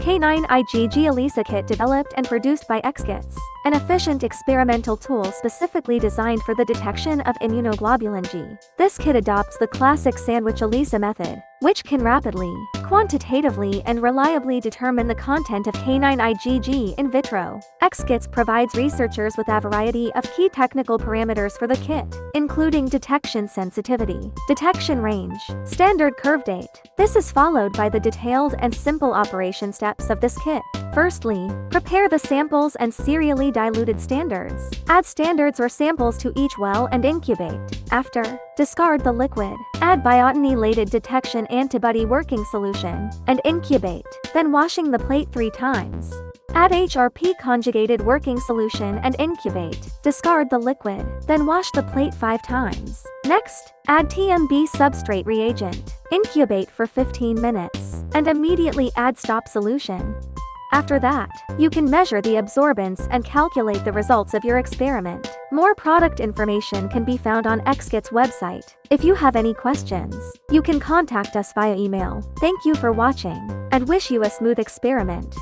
Canine IgG ELISA Kit, developed and produced by ExKits, an efficient experimental tool specifically designed for the detection of immunoglobulin G. This kit adopts the classic sandwich ELISA method, which can rapidly, quantitatively, and reliably determine the content of canine IgG in vitro. ExKits provides researchers with a variety of key technical parameters for the kit, including detection sensitivity, detection range, standard curve date. This is followed by the detailed and simple operation steps of this kit. Firstly, prepare the samples and serially diluted standards. Add standards or samples to each well and incubate. After, discard the liquid. Add biotinylated detection antibody working solution, and incubate, then washing the plate 3 times. Add HRP conjugated working solution and incubate. Discard the liquid, then wash the plate 5 times. Next, add TMB substrate reagent. Incubate for 15 minutes, and immediately add stop solution. After that, you can measure the absorbance and calculate the results of your experiment. More product information can be found on ExKits website. If you have any questions, you can contact us via email. Thank you for watching, and wish you a smooth experiment.